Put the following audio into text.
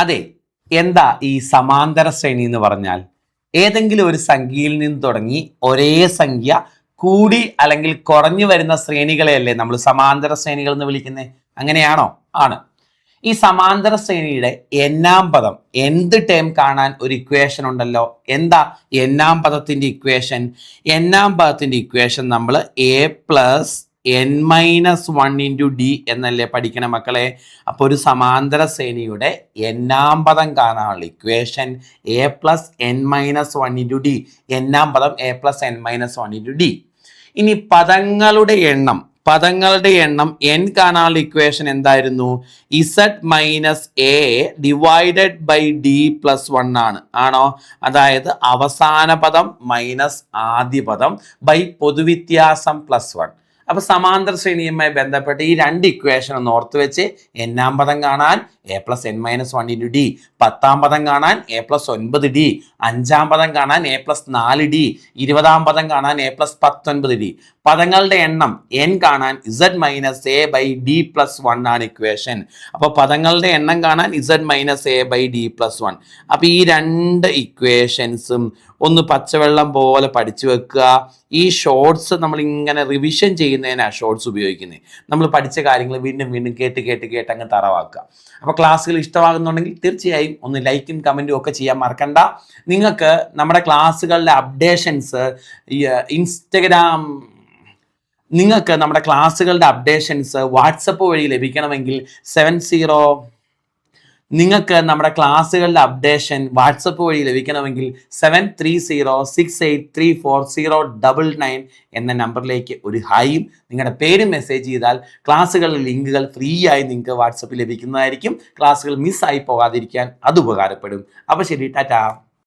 അതെ, എന്താ ഈ സമാന്തര ശ്രേണി എന്ന് പറഞ്ഞാൽ? ഏതെങ്കിലും ഒരു സംഖ്യയിൽ നിന്ന് തുടങ്ങി ഒരേ സംഖ്യ കൂടി അല്ലെങ്കിൽ കുറഞ്ഞു വരുന്ന ശ്രേണികളെയല്ലേ നമ്മൾ സമാന്തര ശ്രേണികൾ എന്ന് വിളിക്കുന്നത്? അങ്ങനെയാണോ? ആണ്. ഈ സമാന്തര ശ്രേണിയുടെ എണ്ണാം പദം എന്ത് ടേം കാണാൻ ഒരു ഇക്വേഷൻ ഉണ്ടല്ലോ. എന്താ എണ്ണാം പദത്തിന്റെ ഇക്വേഷൻ? എണ്ണാം പദത്തിന്റെ ഇക്വേഷൻ നമ്മൾ a+n-1 d എന്നല്ലേ പഠിക്കണ മക്കളെ. അപ്പൊ ഒരു സമാന്തര ശ്രേണിയുടെ എണ്ണാം പദം കാണാനുള്ള ഇക്വേഷൻ a+n-1 d. എണ്ണാം പദം a+n-1 d. ഇനി പദങ്ങളുടെ എണ്ണം n കാണാനുള്ള ഇക്വേഷൻ എന്തായിരുന്നു? z - a divided by d + 1 ആണ്. ആണോ? അതായത് അവസാന പദം മൈനസ് ആദ്യ പദം ബൈ പൊതുവ്യത്യാസം +1. അപ്പൊ സമാന്തര ശ്രേണിയുമായി ബന്ധപ്പെട്ട് ഈ രണ്ട് ഇക്വേഷൻ ഒന്ന് ഓർത്ത് വെച്ച്, എന്നാം പദം കാണാൻ a+n-1 d, പത്താം പദം കാണാൻ a+9 d, അഞ്ചാം പദം കാണാൻ a+4 d, 20-ആം പദം കാണാൻ a+19 d. പദങ്ങളുടെ എണ്ണം n കാണാൻ z - a ബൈ d + 1 ആണ് ഇക്വേഷൻ. അപ്പൊ പദങ്ങളുടെ എണ്ണം കാണാൻ z - a ബൈ d + 1. അപ്പൊ ഈ രണ്ട് ഇക്വേഷൻസും ഒന്ന് പച്ചവെള്ളം പോലെ പഠിച്ചു വെക്കുക. ഈ ഷോർട്സ് നമ്മൾ ഇങ്ങനെ റിവിഷൻ ചെയ്യുന്നതിനാണ് ഷോർട്സ് ഉപയോഗിക്കുന്നത്. നമ്മൾ പഠിച്ച കാര്യങ്ങൾ വീണ്ടും വീണ്ടും കേട്ട് അങ്ങ് തറവാക്കുക. അപ്പോൾ ക്ലാസ്സുകൾ ഇഷ്ടമാകുന്നുണ്ടെങ്കിൽ തീർച്ചയായും ഒന്ന് ലൈക്കും കമൻറ്റും ഒക്കെ ചെയ്യാൻ മറക്കണ്ട. നിങ്ങൾക്ക് നമ്മുടെ ക്ലാസ്സുകളുടെ അപ്ഡേഷൻസ് വാട്സപ്പ് വഴി ലഭിക്കണമെങ്കിൽ നിങ്ങൾക്ക് നമ്മുടെ ക്ലാസ്സുകളുടെ അപ്ഡേഷൻ വാട്സപ്പ് വഴി ലഭിക്കണമെങ്കിൽ 7306834099 എന്ന നമ്പറിലേക്ക് ഒരു ഹായും നിങ്ങളുടെ പേരും മെസ്സേജ് ചെയ്താൽ ക്ലാസ്സുകളുടെ ലിങ്കുകൾ ഫ്രീ ആയി നിങ്ങൾക്ക് വാട്സപ്പിൽ ലഭിക്കുന്നതായിരിക്കും. ക്ലാസ്സുകൾ മിസ്സായി പോകാതിരിക്കാൻ അത് ഉപകാരപ്പെടും. അപ്പോൾ ശരി, ടാറ്റാ.